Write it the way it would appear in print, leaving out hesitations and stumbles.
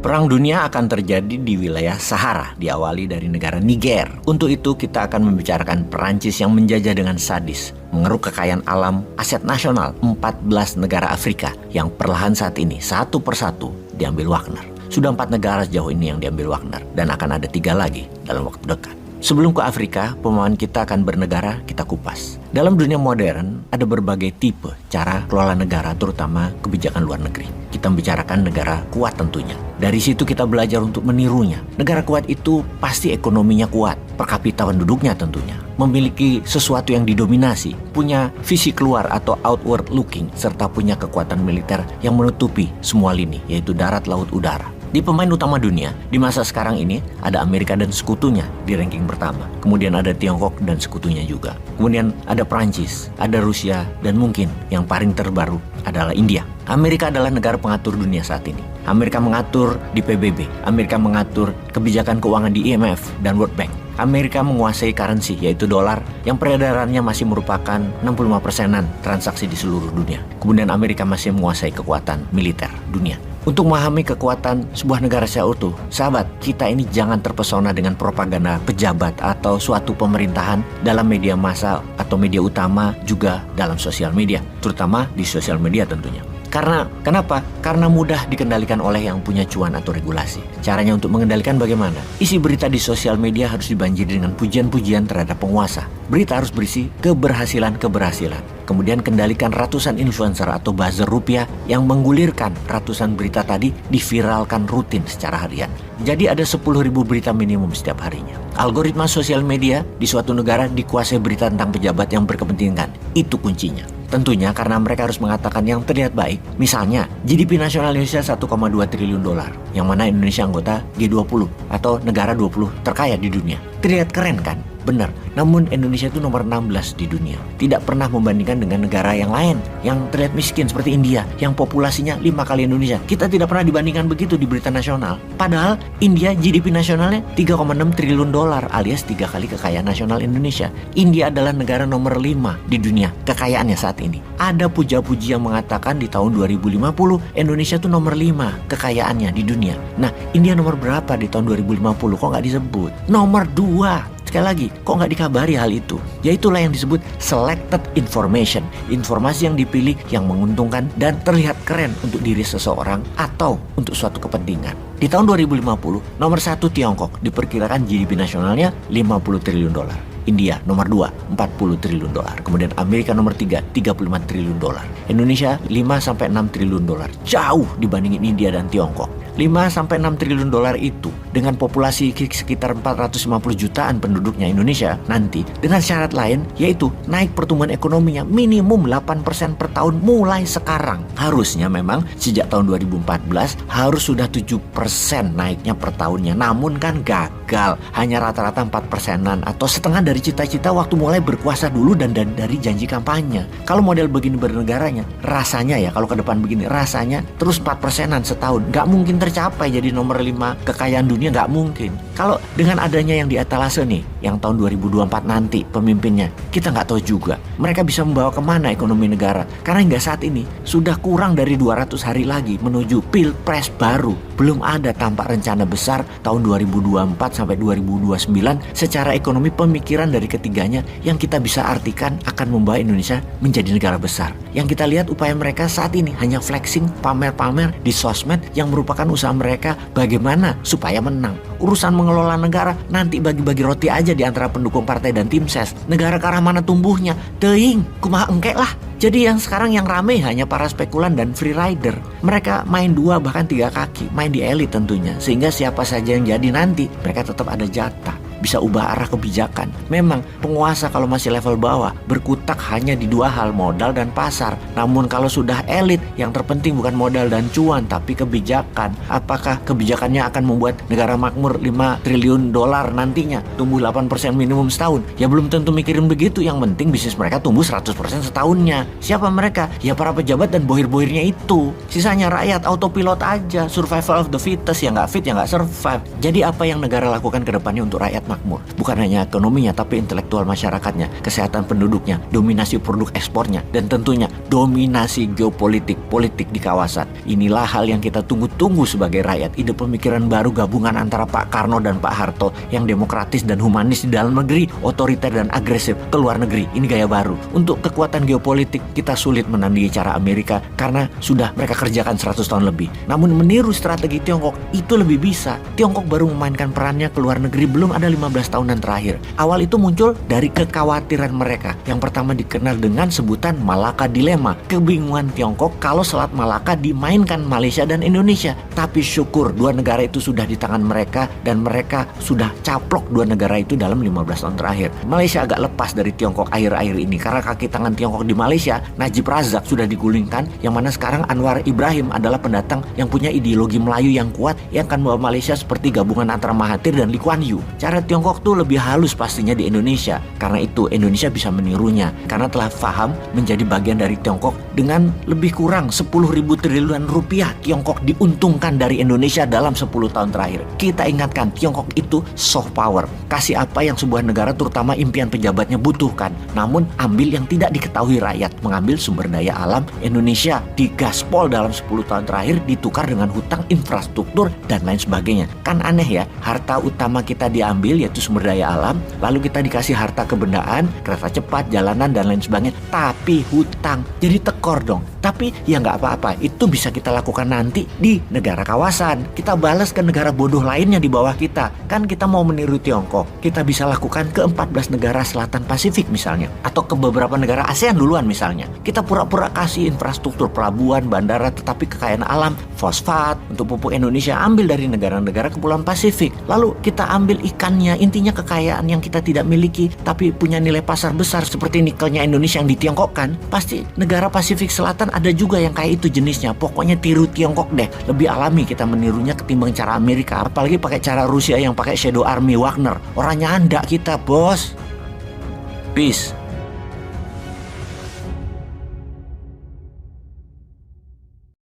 Perang dunia akan terjadi di wilayah Sahara, diawali dari negara Niger. Untuk itu kita akan membicarakan Perancis yang menjajah dengan sadis, mengeruk kekayaan alam, aset nasional 14 negara Afrika yang perlahan saat ini satu persatu diambil Wagner. Sudah 4 negara sejauh ini yang diambil Wagner dan akan ada 3 lagi dalam waktu dekat. Sebelum ke Afrika, pemahaman kita akan bernegara kita kupas. Dalam dunia modern, ada berbagai tipe cara kelola negara, terutama kebijakan luar negeri. Kita membicarakan negara kuat tentunya. Dari situ kita belajar untuk menirunya. Negara kuat itu pasti ekonominya kuat, per kapita penduduknya tentunya. Memiliki sesuatu yang didominasi, punya visi keluar atau outward looking, serta punya kekuatan militer yang menutupi semua lini, yaitu darat, laut, udara. Di pemain utama dunia, di masa sekarang ini ada Amerika dan sekutunya di ranking pertama. Kemudian ada Tiongkok dan sekutunya juga. Kemudian ada Perancis, ada Rusia, dan mungkin yang paling terbaru adalah India. Amerika adalah negara pengatur dunia saat ini. Amerika mengatur di PBB, Amerika mengatur kebijakan keuangan di IMF dan World Bank. Amerika menguasai currency, yaitu dolar, yang peredarannya masih merupakan 65%-an transaksi di seluruh dunia. Kemudian Amerika masih menguasai kekuatan militer dunia. Untuk memahami kekuatan sebuah negara secara utuh, sahabat, kita ini jangan terpesona dengan propaganda pejabat atau suatu pemerintahan dalam media massa atau media utama, juga dalam sosial media, terutama di sosial media tentunya. Kenapa? Karena mudah dikendalikan oleh yang punya cuan atau regulasi. Caranya untuk mengendalikan bagaimana? Isi berita di sosial media harus dibanjiri dengan pujian-pujian terhadap penguasa. Berita harus berisi keberhasilan. Kemudian kendalikan ratusan influencer atau buzzer rupiah yang menggulirkan ratusan berita tadi diviralkan rutin secara harian. Jadi ada 10.000 berita minimum setiap harinya. Algoritma sosial media di suatu negara dikuasai berita tentang pejabat yang berkepentingan. Itu kuncinya. Tentunya karena mereka harus mengatakan yang terlihat baik. Misalnya, GDP nasional Indonesia 1,2 triliun dolar, yang mana Indonesia anggota G20 atau negara 20 terkaya di dunia. Terlihat keren kan? Benar, namun Indonesia itu nomor 16 di dunia. Tidak pernah membandingkan dengan negara yang lain yang terlihat miskin seperti India yang populasinya 5 kali Indonesia. Kita tidak pernah dibandingkan begitu di berita nasional. Padahal India GDP nasionalnya 3,6 triliun dolar alias 3 kali kekayaan nasional Indonesia. India adalah negara nomor 5 di dunia kekayaannya saat ini. Ada puja-puji yang mengatakan di tahun 2050 Indonesia itu nomor 5 kekayaannya di dunia. Nah, India nomor berapa di tahun 2050? Kok nggak disebut? Nomor 2. Sekali lagi, kok nggak dikabari hal itu? Yaitulah yang disebut selected information. Informasi yang dipilih yang menguntungkan dan terlihat keren untuk diri seseorang atau untuk suatu kepentingan. Di tahun 2050, nomor 1 Tiongkok diperkirakan GDP nasionalnya 50 triliun dolar. India nomor 2, 40 triliun dolar. Kemudian Amerika nomor 3, 35 triliun dolar. Indonesia 5-6 triliun dolar. Jauh dibandingin India dan Tiongkok. 5-6 triliun dolar itu dengan populasi sekitar 450 jutaan penduduknya Indonesia nanti, dengan syarat lain yaitu naik pertumbuhan ekonominya minimum 8% per tahun mulai sekarang. Harusnya memang sejak tahun 2014 harus sudah 7% naiknya per tahunnya, namun kan gagal, hanya rata-rata 4%-an atau setengah dari cita-cita waktu mulai berkuasa dulu dan dari janji kampanye. Kalau model begini bernegaranya, rasanya ya kalau ke depan begini, rasanya terus 4%-an setahun, gak mungkin tercapai jadi nomor 5 kekayaan dunia, nggak mungkin. Kalau dengan adanya yang di etalase nih, yang tahun 2024 nanti pemimpinnya, kita nggak tahu juga mereka bisa membawa kemana ekonomi negara. Karena hingga saat ini sudah kurang dari 200 hari lagi menuju pilpres baru. Belum ada tampak rencana besar tahun 2024 sampai 2029 secara ekonomi. Pemikiran dari ketiganya yang kita bisa artikan akan membawa Indonesia menjadi negara besar. Yang kita lihat upaya mereka saat ini hanya flexing, pamer-pamer di sosmed yang merupakan usaha mereka bagaimana supaya menang. Urusan mengelola negara nanti bagi-bagi roti aja di antara pendukung partai dan tim ses. Negara ke arah mana tumbuhnya? Teuing, kumaha engke lah. Jadi yang sekarang yang rame hanya para spekulan dan free rider. Mereka main 2 bahkan 3 kaki, main di elit tentunya. Sehingga siapa saja yang jadi nanti, mereka tetap ada jatah. Bisa ubah arah kebijakan. Memang penguasa kalau masih level bawah berkutak hanya di 2 hal, modal dan pasar. Namun kalau sudah elit, yang terpenting bukan modal dan cuan tapi kebijakan. Apakah kebijakannya akan membuat negara makmur 5 triliun dolar nantinya, tumbuh 8% minimum setahun? Ya belum tentu mikirin begitu. Yang penting bisnis mereka tumbuh 100% setahunnya. Siapa mereka? Ya para pejabat dan bohir-bohirnya itu. Sisanya rakyat autopilot aja, survival of the fittest. Yang nggak fit ya nggak survive. Jadi apa yang negara lakukan ke depannya untuk rakyat makmur. Bukan hanya ekonominya, tapi intelektual masyarakatnya, kesehatan penduduknya, dominasi produk ekspornya, dan tentunya dominasi geopolitik, politik di kawasan. Inilah hal yang kita tunggu-tunggu sebagai rakyat. Ide pemikiran baru gabungan antara Pak Karno dan Pak Harto yang demokratis dan humanis di dalam negeri, otoriter dan agresif ke luar negeri. Ini gaya baru. Untuk kekuatan geopolitik, kita sulit menandingi cara Amerika karena sudah mereka kerjakan 100 tahun lebih. Namun meniru strategi Tiongkok itu lebih bisa. Tiongkok baru memainkan perannya ke luar negeri belum ada 15 tahunan terakhir. Awal itu muncul dari kekhawatiran mereka. Yang pertama dikenal dengan sebutan Malaka Dilema. Kebingungan Tiongkok kalau Selat Malaka dimainkan Malaysia dan Indonesia. Tapi syukur dua negara itu sudah di tangan mereka dan mereka sudah caplok dua negara itu dalam 15 tahun terakhir. Malaysia agak lepas dari Tiongkok akhir-akhir ini karena kaki tangan Tiongkok di Malaysia, Najib Razak sudah digulingkan, yang mana sekarang Anwar Ibrahim adalah pendatang yang punya ideologi Melayu yang kuat yang akan membawa Malaysia seperti gabungan antara Mahathir dan Lee Kuan Yew. Cara Tiongkok tuh lebih halus pastinya di Indonesia. Karena itu Indonesia bisa menirunya karena telah paham menjadi bagian dari Tiongkok. Dengan lebih kurang 10.000 triliun rupiah Tiongkok diuntungkan dari Indonesia dalam 10 tahun terakhir. Kita ingatkan Tiongkok itu soft power. Kasih apa yang sebuah negara terutama impian pejabatnya butuhkan. Namun ambil yang tidak diketahui rakyat. Mengambil sumber daya alam Indonesia digaspol dalam 10 tahun terakhir ditukar dengan hutang infrastruktur dan lain sebagainya. Kan aneh ya, harta utama kita diambil yaitu sumber daya alam, lalu kita dikasih harta kebendaan, kereta cepat, jalanan dan lain sebagainya, tapi hutang. Jadi tekor dong. Tapi ya nggak apa-apa, itu bisa kita lakukan nanti di negara kawasan. Kita balas ke negara bodoh lainnya di bawah kita. Kan kita mau meniru Tiongkok, kita bisa lakukan ke 14 negara selatan Pasifik misalnya, atau ke beberapa negara ASEAN duluan misalnya. Kita pura-pura kasih infrastruktur pelabuhan, bandara, tetapi kekayaan alam, fosfat untuk pupuk Indonesia ambil dari negara-negara Kepulauan Pasifik. Lalu kita ambil ikannya, intinya kekayaan yang kita tidak miliki tapi punya nilai pasar besar seperti nikelnya Indonesia yang ditiongkokkan. Pasti negara Pasifik Selatan ada juga yang kayak itu jenisnya. Pokoknya tiru Tiongkok deh. Lebih alami kita menirunya ketimbang cara Amerika. Apalagi pakai cara Rusia yang pakai Shadow Army Wagner. Orangnya anda kita bos. Peace.